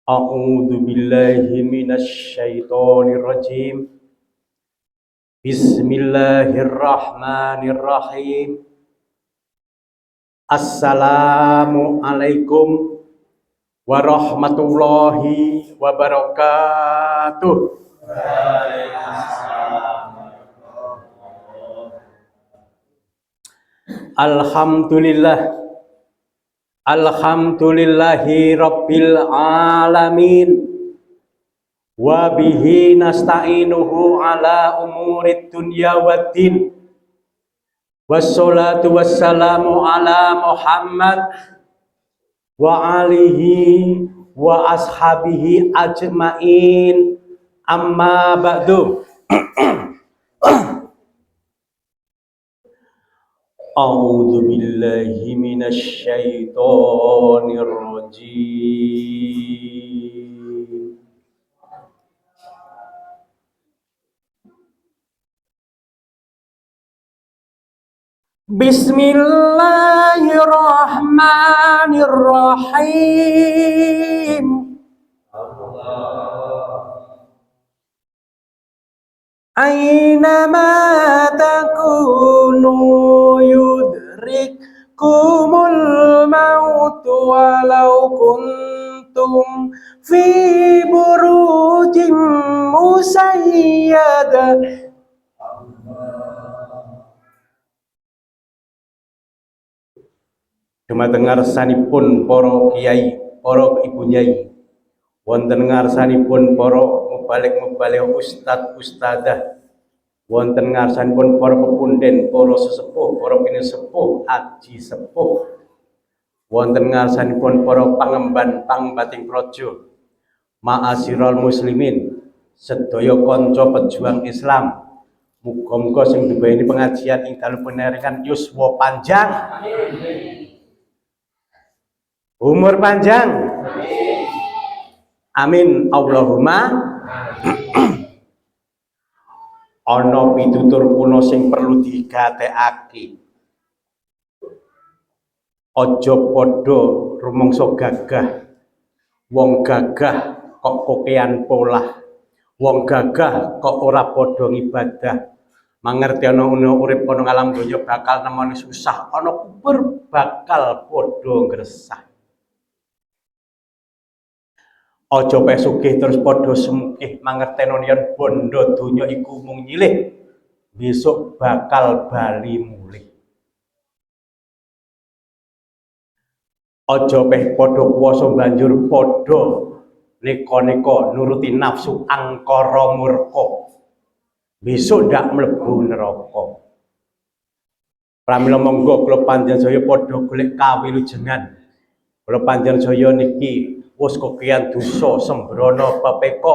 A'udzu billahi minasy syaithanir rajim. Bismillahirrahmanirrahim. Assalamualaikum warahmatullahi wabarakatuh. Alhamdulillah. Alhamdulillahi rabbil alamin. Wa bihi nasta'inuhu ala umurid dunya waddin. Wassalatu wassalamu ala Muhammad wa alihi wa ashabihi ajmain. Amma ba'du. A'udzu billahi minasy syaithanir rajim. Bismillahirrahmanirrahim. Aynama takunu yudrikkumul maut walau kuntum fi burujim musayyadah. Dumateng ngarsanipun para kiai, para ibu nyai, wonten ngarsanipun para mubalik ustad-ustadzah, wonten ngarsanipun para pepunden, para sesepuh, para pinisepuh, aji sepuh, wonten ngarsanipun para pangemban pangbating praja, ma'asyiral muslimin, sedaya kanca pejuang Islam. Muga-muga sing dibayani pengajian ing dalu panjenengan yuswa panjang. Umur panjang. Amin Allahumma. Ana pitutur kuna sing perlu digatekake. Aja padha rumangsa gagah. Wong gagah kok kokean polah. Wong gagah kok ora padha ngibadah. Mangerti ana urip ana alam donya bakal nemoni susah, ana kubur bakal padha ngresah. Aja pe sugih terus padha semukih, mangerteno yen bondo donya iku mung nyilih, besok bakal bali mulih. Aja pe padha kuwasa banjur padha neka-neka nuruti nafsu angkara murka, besok ndak mlebu neraka. Pramila monggo kula panjenengan padha golek kawilujengan. Kula panjenengan niki wis kokean dosa sembrono pepeka,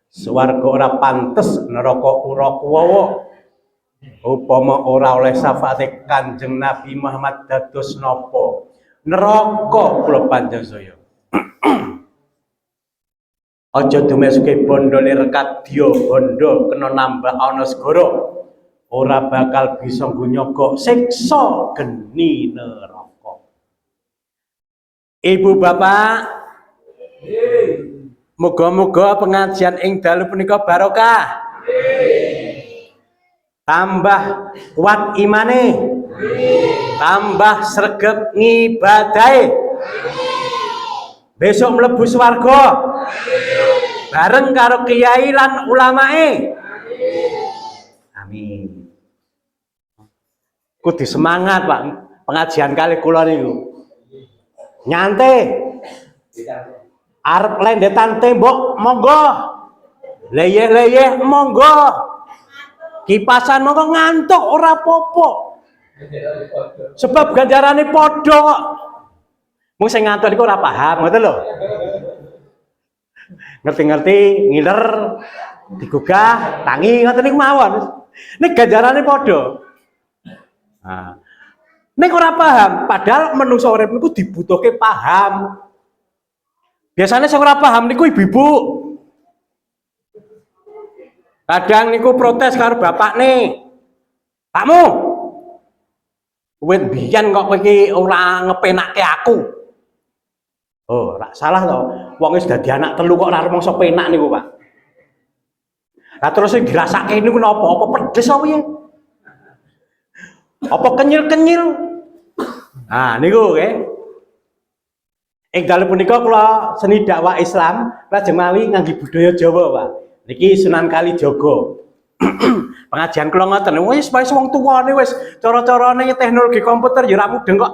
swarga ora pantes, neraka ora kuwawa. Upama ora oleh syafaate Kanjeng Nabi Muhammad dados napa neraka kula panjenengan. Aja dumesuke bondo rekat dia bondo kena nambah ana segara, ora bakal bisa nyogok siksa geni neraka. Ibu bapak, muga-muga pengajian ing dalu punika barokah. Tambah kuat imane. Tambah sregep ngibadahe. Besok mlebu swarga. Bareng karo kiai lan ulamae. Amin. Kudu semangat, Pak. Pengajian kali kula niku. Nyantai. Arep lendetan tembok monggo, leyeh-leyeh monggo, kipasan monggo, ngantuk ora popo, sebab ganjarane padha kok. Mung sing ngantuk iku ora paham, ngoten lho. Ngerti-ngerti ngiler digugah tangi ngoten niku mawon. Nek ganjarane padha. Nah, nek ora paham, padahal menungso urip niku dibutuhke paham. Biasanya sing ora paham niku ibu-ibu. Kadang niku protes karo bapakne. Pakmu, Wit biyen kok kowe iki ora ngepenake aku. Oh, ora salah to. Wong wis dadi anak telu kok ora rumangsa penak niku, Pak. Lah terus sing dirasake niku napa? Apa pedes apa piye? Apa kenyil-kenyil? Nah, niku nggih. Ing dalem punika kula seni dakwah Islam lajeng mawi ngangge budaya Jawa, Pak. Niki Sunan Kalijaga. Pengajian kula ngoten, wis wong tuwane wis cara-carane teknologi komputer ya ora mudeng kok.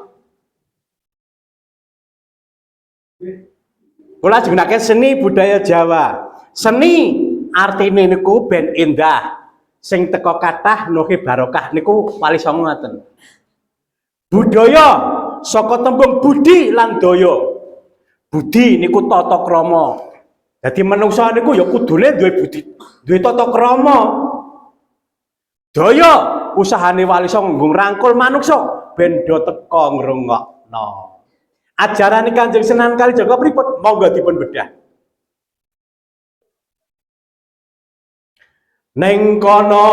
Kula jenengake seni budaya Jawa. Seni artine niku ben indah. Sing teko kathah nuhe barokah niku wali songo ngoten. Budaya saka tembung budi lan daya. Budi niku tata krama. Dadi manungsa niku ya kudune duwe budi, duwe tata krama. Daya usahane wali songo ngrangkul manungsa ben do teka ngrungokno. Ajarane Kanjeng Sunan Kalijaga pripun? Monggo dipun bedah. Neng kono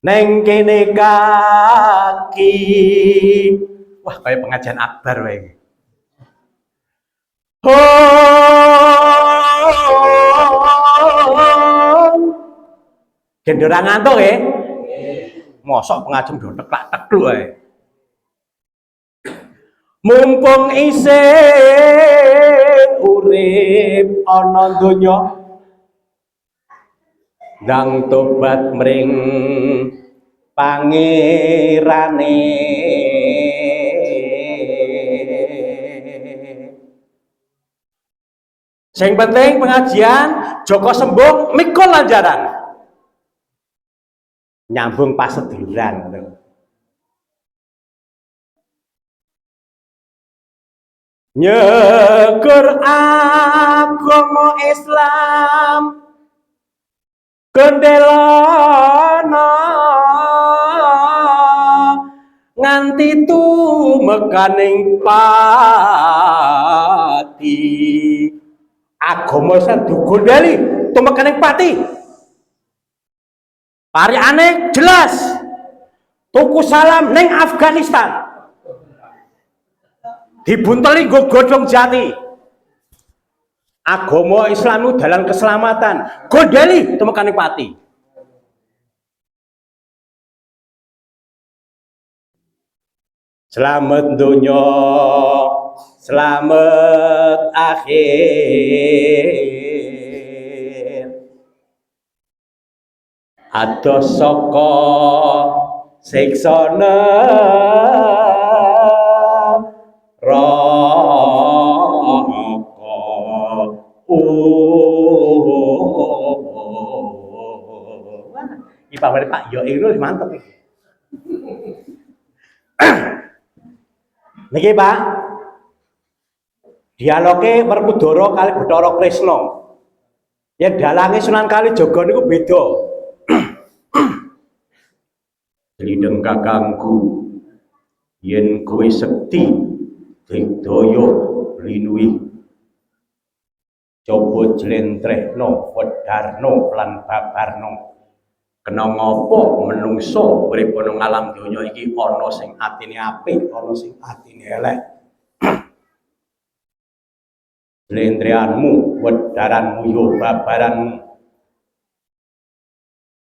neng kene kaki. Wah, kayak pengajian akbar wae. Gendera ngantuk ya? Mosok pengajian do teklak-tekluk wae. Mumpung isih urip ana donya ndang tobat mring pangerane. Sing penting pengajian Joko Sembung mikul lanjaran. Nyambung pas seduluran. Nyeger agama Islam gendelana nganti tumekaning pati. Agama sadu gondeli tumekaning pati. Pariyane jelas. Tuku salam ning Afghanistan. Dibunteli nggo godhong jati. Agama Islam itu dalan keselamatan. Gondeli tumekaning pati. Selamat dunya, selamat akhir. Adoh saka siksa iki pamane Pak Yo itu mantep iki. Niki Pak, dialoge Werkudara kali Bathara Kresna. Yen dalange Sunan Kalijaga niku beda. Lideng kakangku, yen kowe sekti digdaya linuwih coba jlentrehna wedarna lan babarna. Kena ngopo menungso urip ana alam donya iki ana sing atine apik, ana sing atine elek. Jlentrehanmu, wedaranmu yo babaranmu.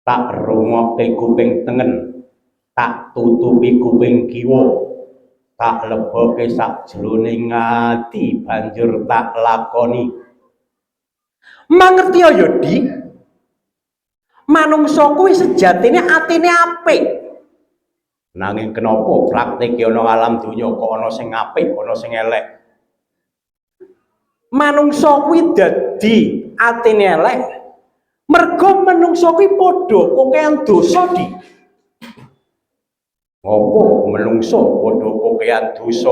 Tak rungokke kuping tengen, tak tutupi kuping kiwa, tak leboke sakjroning ati banjur tak lakoni. Mangerti ya Di? Manungsa kuwi sejatine atine apik. Nanging kenapa praktike ana alam donya kok ana sing apik, ana sing elek? Manungsa kuwi dadi atine elek mergo manungsa kuwi padha kokean dosa Di. Ngopo manungsa padha kokean dosa?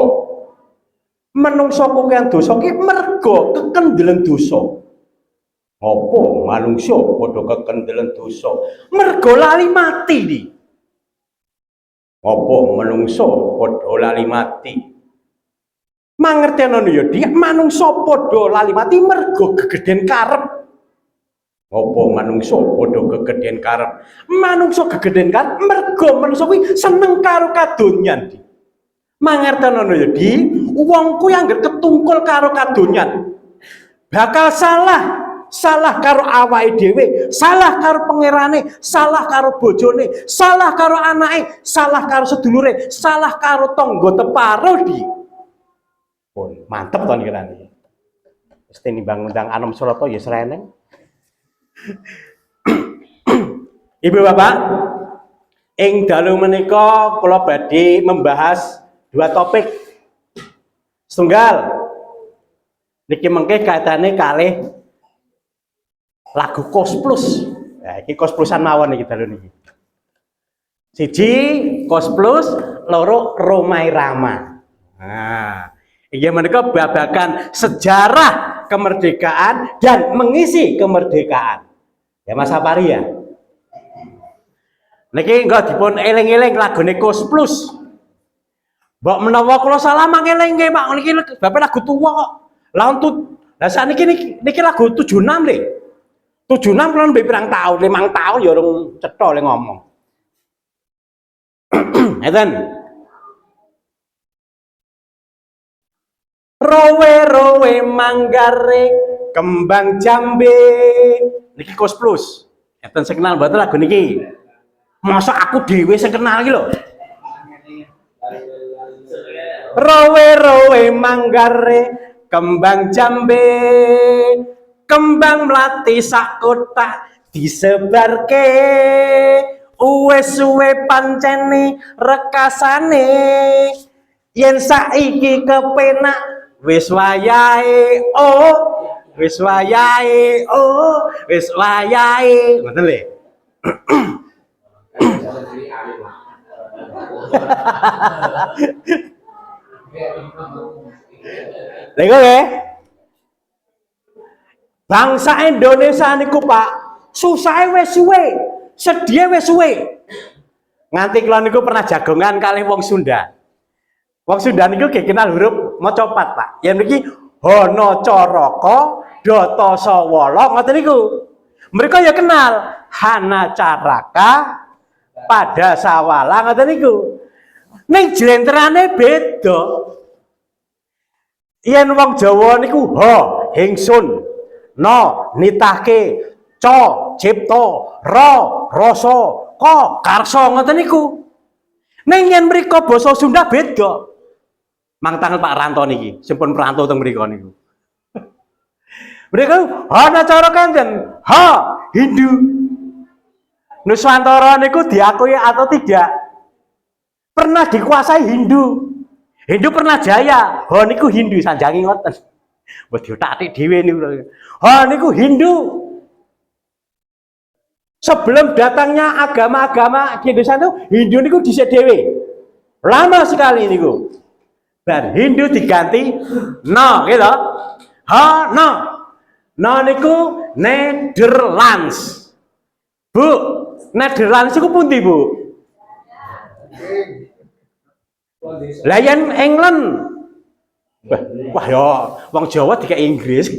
Manungsa kokean dosa ki mergo kekendelen dosa. Apa manungsa padha kekendelen dosa? Mergo lali mati Di. Apa manungsa padha lali mati? Mangertenono ya Di, manungsa padha lali mati mergo gegeden karep. Apa manungsa padha gegeden karep? Manungsa gegeden karep mergo manungsa kuwi seneng karo kadonyan. Mangertenono ya Di, wong kuwi anggere ketungkul karo kadonyan bakal salah karo awake dhewe, salah karo pangerane, salah karo bojone, salah karo anake, salah karo sedulure, salah karo tangga teparo Di. Pun mantep to niki. Wis tinimbang ngundang Anom Surata ya sreneng. Ibu Bapak, ing dalu menika kula badhe membahas dua topik. Setunggal niki mengke kaitane kalih lagu Kos Plus. Nah, iki Kos Plusan mawon iki dalu niki. Siji Kos Plus, loro Romai Rama. Nah, iki menika babagan sejarah kemerdekaan dan mengisi kemerdekaan. Ya Mas Sapari ya. Niki engko dipun eling-eling lagune Kos Plus. Mbok menawa kula salah mangeling nggih Pak, niki bapak lagu tuwa kok. Lah sakniki niki lagu 76 lho. 76 kula nembe pirang taun, 5 taun ya urung cetha le ngomong. Ngeten. Rowe manggare kembang jambe. Niki Kos Plus. Ngeten sing kenal mboten lagu niki. Masa aku dhewe sing kenal iki lho. Rowe manggare kembang jambe, kembang melati sak kotak disebarke, suwe pancene rekasane, yen saiki kepenak wis wayahe wis wayahe wis wayahe. Ngoten lho. Lego ya. Bangsa Indonesia niku Pak, susah wis suwe, sedih wis suwe. Nganti kula niku pernah jagongan kalih wong Sunda. Wong Sunda niku nggih kenal huruf maca pat, Pak. Yen niki Hana Caraka, Data Sawala ngoten niku. Mereka ya kenal Hana Caraka, Pada Sawala ngoten niku. Ning jlentrane beda. Yen wong Jawa niku ha hingsun, no nitahke, ca cipta, ra rasa, ka karsa ngoten niku. Ning yen mriko basa Sunda beda. Mangtangen Pak Ranto niki, sampun perantau teng mriko niku. Mriko ana cara kanten, ha Hindu. Nusantara niku diakui atau tidak? Pernah dikuasai Hindu. Hindu pernah jaya, ho niku Hindu sanjangi ngoten. Mbok diotak-atik dhewe niku. Ho niku Hindu. Sebelum datangnya agama-agama di Indonesia itu, Hindu niku dhisik dhewe. Lama sekali niku. Dan Hindu diganti no gitu. Ha no. No niku Netherlands. Bu, Netherlands iku pundi, Bu? Lah yen England. Wah ya, wong Jawa dikek Inggris.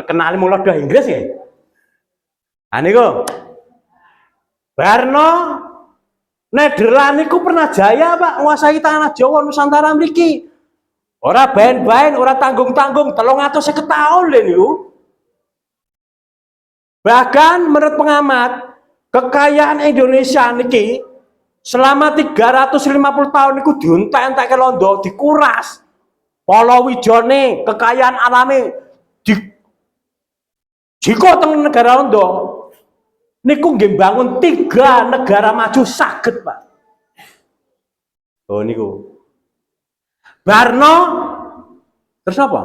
Kenali mulo dah Inggris ya. Ah niku. Barno Nederland niku pernah jaya, Pak, nguasai tanah Jawa Nusantara mriki. Ora baen-baen, ora tanggung-tanggung, 350 tahun lho niku. Bahkan menurut pengamat, kekayaan Indonesia niki selama 350 tahun niku diuntek-entekke londo, dikuras. Palawijane, kekayaan alami jika teng negara londo niku nggih bangun 3 negara maju saged, Pak. Oh niku. Barno terus apa?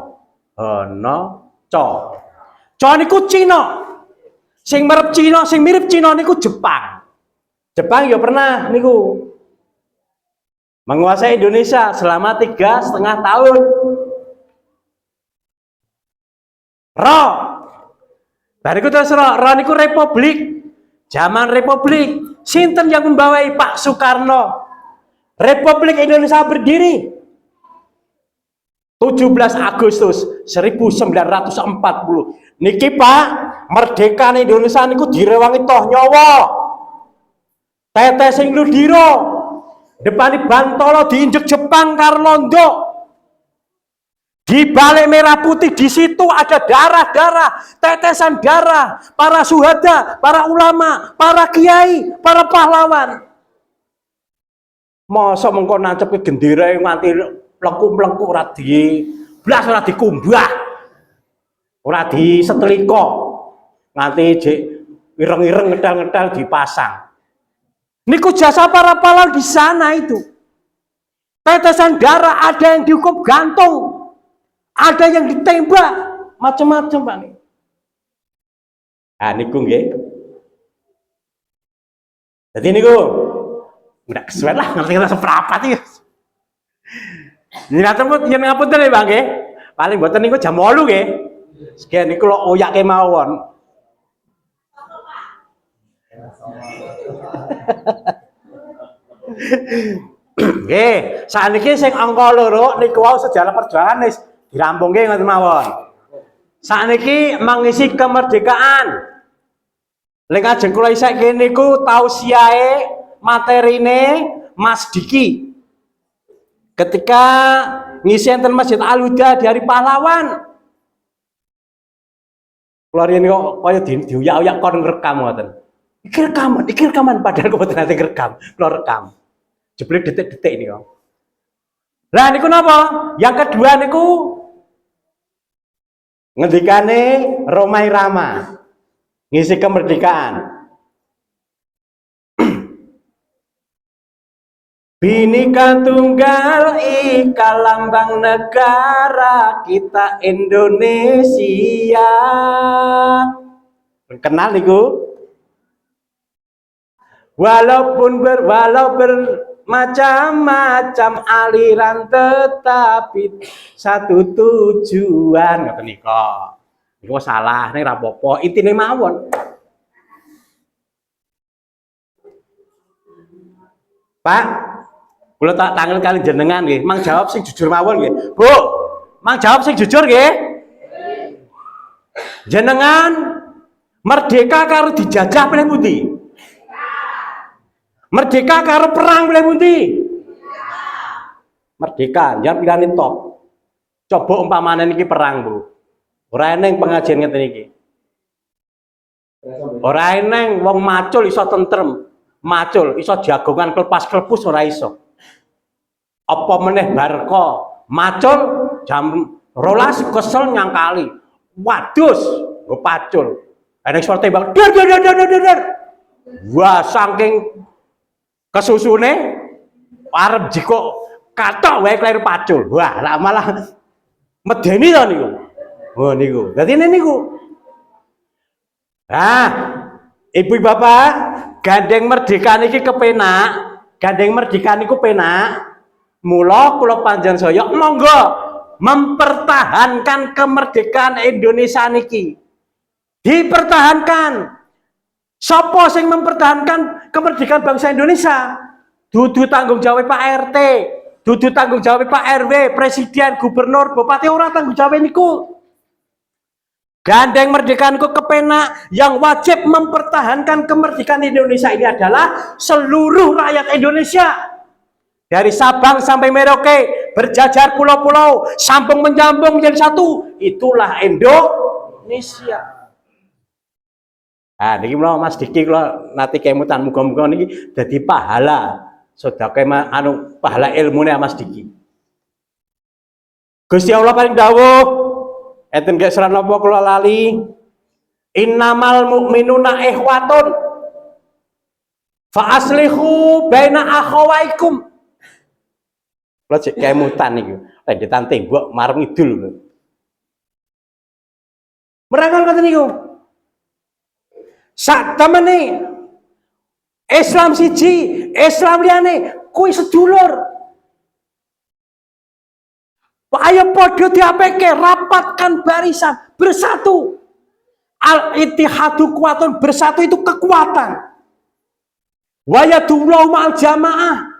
Ana Ca. Ca niku Cina. Sing mirip Cina niku Jepang. Jepang ya pernah niku menguasai Indonesia selama 3,5 tahun. Ro. Bariku terus ro niku republik. Zaman republik. Sinten yang membawai Pak Soekarno? Republik Indonesia berdiri 17 Agustus 1940. Niki Pak, merdekane Indonesia niku direwangi toh nyawa. Tetes sing Ludiro depani Bantolo diinjek Jepang karo Londo. Di balik merah putih di situ ada darah-darah, tetesan darah para syuhada, para ulama, para kiai, para pahlawan. Masa mengko nancep ke gendera nganti mlengku-mlengku ora di blas ora dikumbah. Ora disetrika. Nganti jek ireng-ireng ngedal-ngedal dipasang. Niku jasa para pahlawan di sana itu. Tetesan darah ada yang dihukum gantung, ada yang ditembak, macam-macam Pak. Ah niku nggih. Jadi niku udah kesuwen lah ngerti seberapa iki. Nyiratemut yen ngapunten ya Bang nggih. Paling mboten niku jam 8 nggih. Sekian niku lho oyake mawon. Nggih, sakniki sing angka 2 niku wau sejarah perjuangan wis dirampungke ngoten mawon. Sakniki mengisi kemerdekaan. Lek ajeng kula isih kene niku tausiahe materine Mas Diki. Ketika ngisi enten Masjid Al-Huda di Hari Pahlawan. Kula riyen kok kaya diuyak-uyak kon ngrekam ngoten. Iki rekaman padahal kok mboten nate ngrekam. Kula rekam. Jebule detik-detik ini kok. Lah niku napa? Yang kedua niku ngendikane Rhoma Irama ngisi kemerdekaan. Bhinneka Tunggal Ika lambang negara kita Indonesia. Kenal niku? Walaupun bermacam-macam aliran tetapi satu tujuan. Ngoten nika. Niku salah ning ra apa-apa, intine mawon. Pak, kula tak tangan kali jenengan nggih, mang jawab sing jujur mawon nggih. Bu, mang jawab sing jujur nggih. Jenengan merdeka karo dijajah pilih pundi? Merdeka karo perang pilih pundi? Merdeka, jangan pilih top. Coba umpamane niki perang, Bu. Ora eneng pengajian ngeten iki. Ora eneng wong macul iso tentrem, macul iso jagongan kelepas-kelepus ora iso. Apa meneh barko macul jam 12 kesel nyangkali. Wadus, nggo pacul. Eneng suara tembak. Der. Wah, saking kesusune arep jiko katok wae kleru pacul. Wah, lah malah medeni to niku. Oh niku. Dadi niku. Nah, Ibu Bapak, gandeng merdeka niki kepenak, gandeng merdeka niku penak. Mula kula panjenengan monggo mempertahankan kemerdekaan Indonesia niki. Dipertahankan. Sapa sing mempertahankan kemerdekaan bangsa Indonesia? Dudu tanggung jawab Pak RT, dudu tanggung jawab Pak RW, presiden, gubernur, bupati ora tanggung jawab niku. Gandeng merdekaanku kepenak, yang wajib mempertahankan kemerdekaan Indonesia ini adalah seluruh rakyat Indonesia. Dari Sabang sampai Merauke, berjajar pulau-pulau, sambung menyambung menjadi satu. Itulah Indonesia. Nah, niki Mas Diki kula nate kemutan muga-muga niki dadi pahala. Sedake pahala ilmune Mas Diki. Gusti Allah paling dawuh enten gak seran apa kula lali. Innamal mu'minuna ikhwatun. Fa aslihu baina akhawaikum. Kula cek kemutan niku. Rendetan tembok marang idul lho. Merangkul ngoten niku. Sak temene Islam siji, Islam liyane kuwi sedulur. Ayo podo diapeke, rapatkan barisan, bersatu. Al-ittihadu kuwatun, bersatu itu kekuatan. Wa yadullahu ma'al jamaah.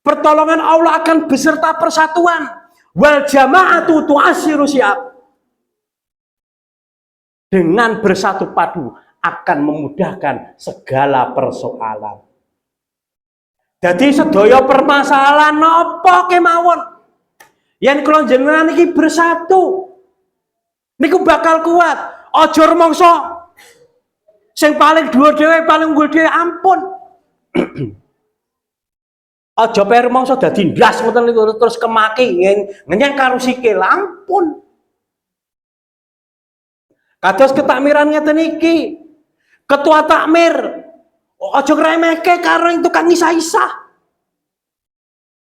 Pertolongan Allah akan beserta persatuan. Wal jama'atu tu'assiru siap. dengan bersatu padu akan memudahkan segala persoalan. Jadi sedaya permasalahan napa kemawon yen kula jenengan iki bersatu niku bakal kuat. Aja rumangsa sing paling dhuwur dhewe, paling unggul dhewe, ampun. Aja pe rumangsa dadi ndas ngoten niku terus kemaki ngenyek karo sikil, ampun. Kados ketakmiran ngeten iki. Ketua takmir aja ngremehke karo yang tukang isah-isah.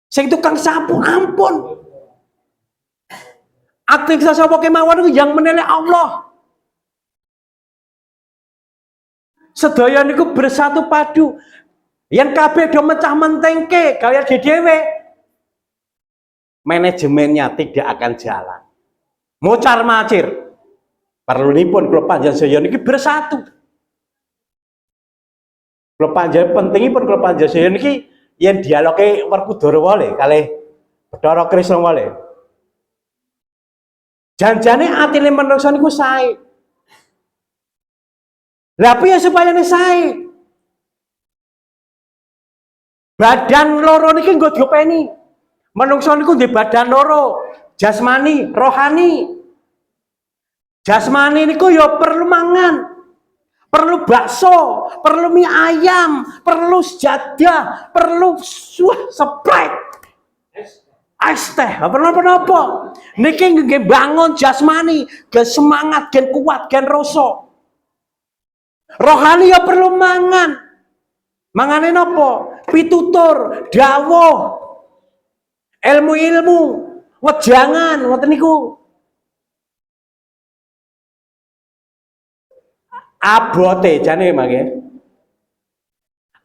Sing tukang sapu, ampun. Aktivitas apa kemawon iku yang menilai Allah. Sedaya niku bersatu padu. Yang kabeh do mecah mentengke gaya dhewe. Manajemennya tidak akan jalan. Mocar macir. Perlunipun kula panjenengan niki bersatu. Kula panjenengan pentingipun kula panjenengan niki yen dialoge Werkudara wale kalih Bathara Krisna wale. Janjane atine manungsa niku sae. Lah piye supayane sae? Badan loro niki nggo diopeni. Manungsa niku nduwe badan loro, jasmani, rohani. Jasmani niku ya perlu mangan. Perlu bakso, perlu mie ayam, perlu sejadah, perlu Sprite. Es teh, apa-apa. Niki nggih bangun jasmani, gen semangat, gen kuat, gen rasa. Rohani ya perlu mangan. Mangane napa? Pitutur, dawuh, ilmu-ilmu, wejangan, ngoten niku. Abote jane mangke.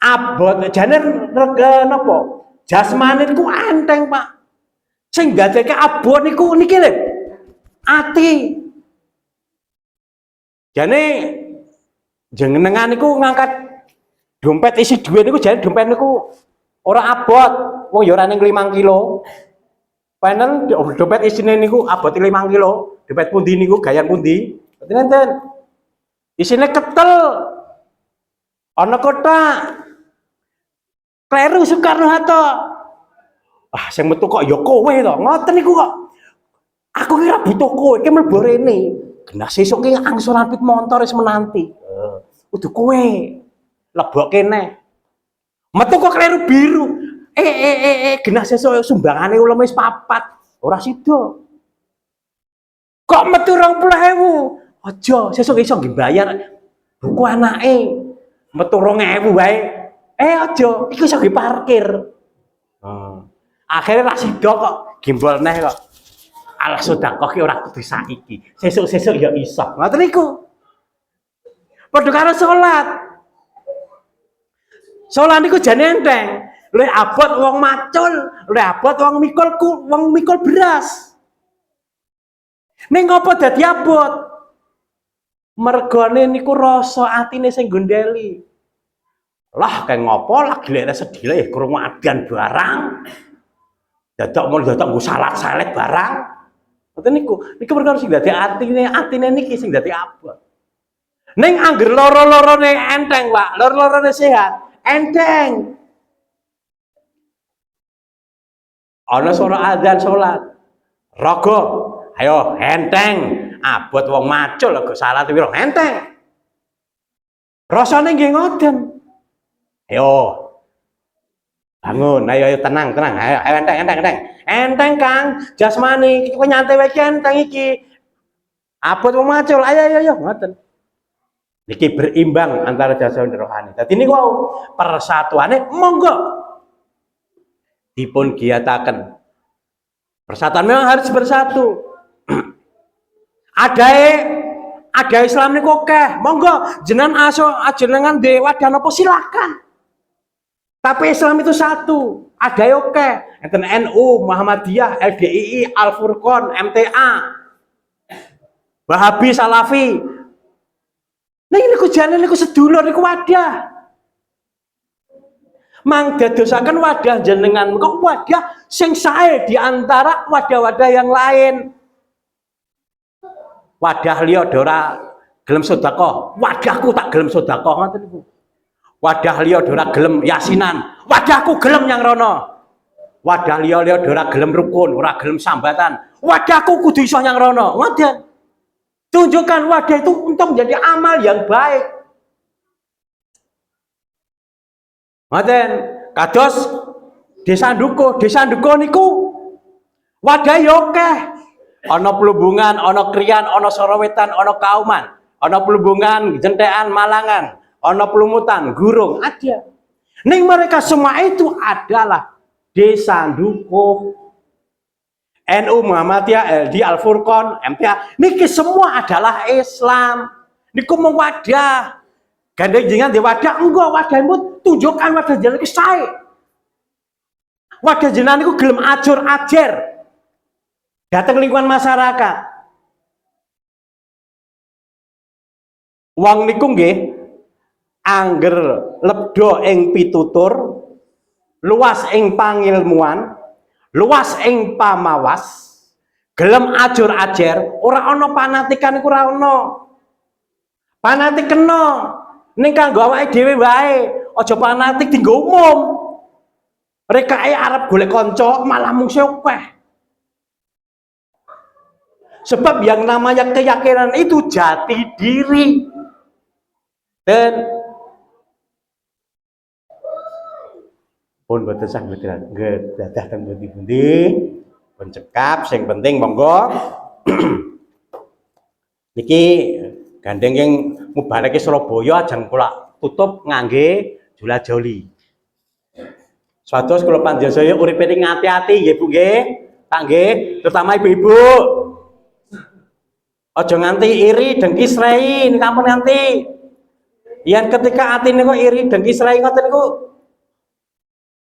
Abot jane rega napa? Jasmani niku enteng, Pak. Sing dadeke abot niku niki lho. Ati. Jane jenengan niku ngangkat dompet isi duit niku jane dompet niku ora abot. Wong ya ora ning 5 kilo. Panel dompet isine niku abot 5 kilo. Dompet pundi niku gayan pundi? Nenten. Isine ketel. Ana kotak. Kleru Soekarno Hatta. Ah, sing metu kok ya kowe to. Ngoten niku kok. Aku kira butuh kowe, iki mlebu rene. Genah sesuk ki angsur apit montor wis menanti. Kudu kowe. Lebokke neh. Metu kok kleru biru. Genah sesuk sumbangane ulem wis 4. Ora sida. Kok metu 20.000. Aja, sesuk iso nggih bayar buku anake. Metu 2.000 wae. Aja, iku iso nggih parkir. Akhirnya ra sida kok gimbal neh kok. Alah sedekah ki ora kudu saiki. Sesuk-sesuk ya iso. Ngoten niku. Padha karo salat. Salat niku jane enteng. Luwih abot wong macul, luwih abot wong mikul beras. Ning ngopo dadi abot? Mergane niku rasa atine sing gondeli. Lah kayak ngopo lagi lek sedile krungu adan barang. Dadak nggo salat-salet barang. Ngoten niku perkara sing dadi atine niki sing dadi abot. Ning angger loro-lorone enteng, Pak. Loro-lorone sehat, enteng. Ana suara adzan salat. Raga, ayo enteng. Abot wong macul kok salat piro enteng. Rasane nggih ngoten. Ayo. Bangun, ayo tenang. Ayo enteng. Enteng, Kang. Jasmani kowe nyantai wae enteng iki. Abot wong macul, ayo ngoten. Niki berimbang antara jasmani dan rohani. Dadi niku persatuane monggo dipun giyataken. Persatuan memang harus bersatu. Ada Islam niku akeh. Monggo jenengan dewa dan apa silakan. Tapi Islam itu satu. Ada akeh. Enten NU, Muhammadiyah, LDII, Al-Furqan, MTA, Wahabi, Salafi. Nah ini ku jane niku sedulur niku wadah. Mang dadosaken wadah jenengan kok wadah sing sae di antara wadah-wadah yang lain. Wadah liya ora gelem sedekah, wadahku tak gelem sedekah ngoten niku. Wadah liya ora gelem yasinan, wadahku gelem nyang rono. Wadah liya ora gelem rukun, ora gelem sambatan, wadahku kudu iso nyang rono. Ngoten. Tunjukkan wadah itu untuk menjadi amal yang baik. Ngoten, kados desa duko niku wadah yo akeh. Ana Plumbungan, ana Krian, ana Sorowetan, ana Kauman, ana Plumbungan, Jentekan, Malangan, ana Pelumutan, Gurung, ada. Ning mereka semua itu adalah desa duko. NU Muhammadiyah, LD Al Furqon, MTA, niki semua adalah Islam. Niku mau wadah. Gandeng jenengan di wadah, enggak wadahmu tunjukkan wadah jenengan iki sae. Wadah jenengan niku gelem ajur-ajer. Datang lingkungan masyarakat. Wong niku nggih angger lebdo ing pitutur, luas ing pangilmuan, luas ing pamawas, gelem ajur-ajer, ora ana panatikan iku ora ana. Panatik kena ning kanggo awake dhewe wae, aja panatik dienggo umum. Rekae arep golek kanca malah mungsuh akeh. Sebab yang namanya keyakinan itu jati diri. Dan pun boten saged dadah teng pundi-pundi, pun cekap, sing penting monggo. Niki gandeng yang mubareke Surabaya ajeng kula tutup ngangge Jula Joli. Suados kula panjenengan uripe ngati-ati nggih Bu nggih. Pak nggih, terutama ibu-ibu. Aja nganti iri dengki srei kampun nganti. Yang ketika atine kok iri dengki srei ngoten niku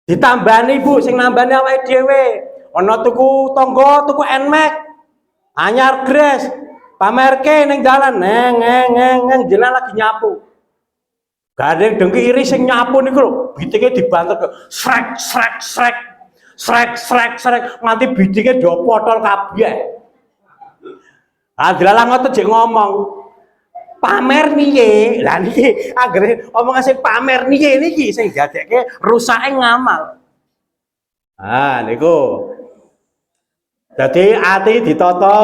ditambani Bu sing nambani awake dhewe. Ana tuku tangga, tuku Nmax. Anyar gres, pamerke ning dalan neng jenengan lagi nyapu. Gandeng dengki iri sing nyapu niku lho, bitinge dibanter srek nganti bitinge do potol kabeh. Adalah ngoten jek ngomong pamer niye. Lah niki anggere omong sing pamer niye niki sing dadekke rusake ngamal. Niku. Dadi ati ditata.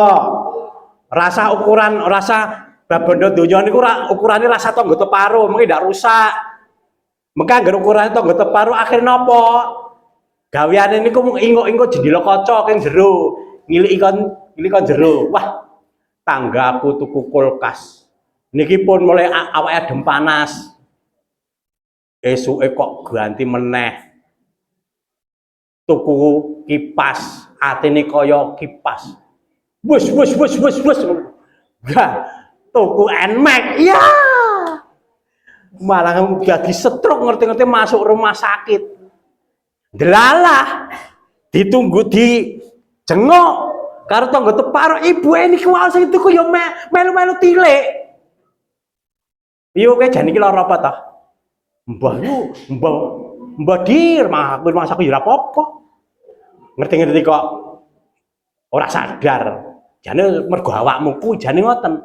Rasa ukuran rasa babondo donya niku ukurane rasa tangga teparo, mengki ndak rusak. Mengki anggere ukurane tangga teparo akhir napa? Gaweane niku mung ingok-ingok jendela kaca king jero. Ngiliki kon jero. Wah, tanggaku tuku kulkas. Niki pun mulai awake adem panas. Esuke kok ganti meneh. Tuku kipas, atine kaya kipas. Wes. Lah, tuku Nmax. Ya. Malah jadi stroke ngerti-ngerti masuk rumah sakit. Delalah. Ditunggu di jengok. Karo tangga teparo ibu ini kuwi sing tuku yo melu-melu tilik. Yo kowe jan iki lara apa ta? Mbah dir mah aku yo ora apa-apa. Ngerti-ngerti kok ora sadar. Jane mergo awakmu kuwi jane ngoten.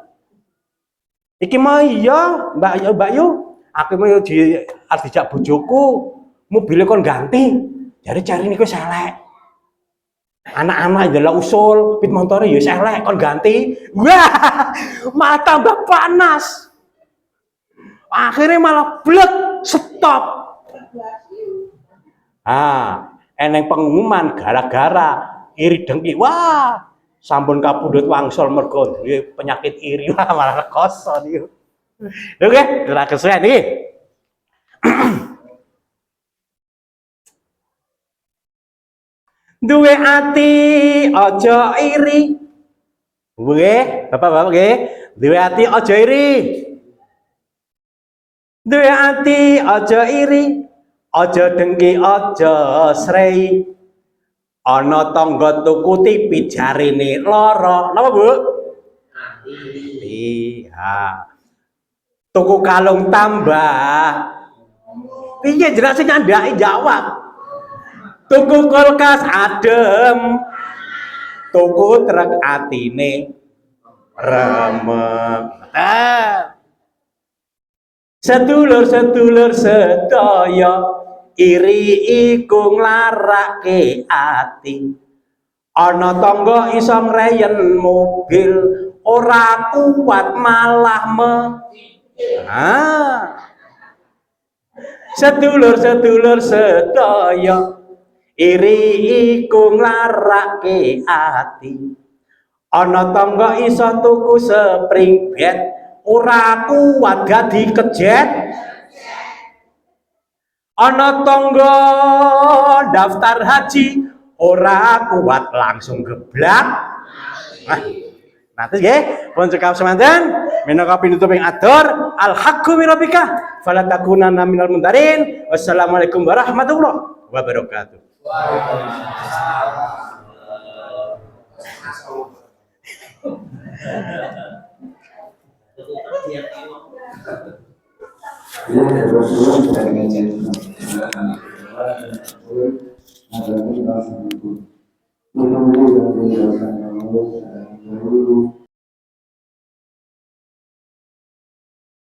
Iki mah iya, Mbak yo. Aku mau arep dijak bojoku, mobilnya kon ganti. Jare cari niku selek. Anak-anak adalah usul, pit motornya ya selek, kon ganti. Wah, malah tambah panas. Akhirnya malah blek, stop. Eneng pengumuman gara-gara iri dengki. Wah, sampun kapundhut wangsul mergo duwe penyakit iri. Wah, malah rekoso niku. Oke, ora kesuwen iki. Duwe ati aja iri. Nggih, Bapak-bapak nggih. Duwe ati aja iri. Duwe ati aja iri. Aja dengki aja srei. Ana tangga tuku tipi jarine lara. Napa, Bu? Iya. Tuku kalung tambah. Piye jenenge nyandaki jawab? Tuku kulkas adem, tuku truk atine remek. Sedulur-sedulur sedaya iri iku nglarake ati. Ana tangga iso ngreyen mobil ora kuat malah sedulur-sedulur sedaya iri iku nglarake ati. Ana tangga iso tuku spring bed ora kuat dadi kejet. Ana tangga daftar haji ora kuat langsung geblak. Nah, terus nggih, pun cekap semanten minangka pinutup ing atur al haqqu min rabbika fala takunanna minal mumtarin. Wassalamualaikum warahmatullahi wabarakatuh.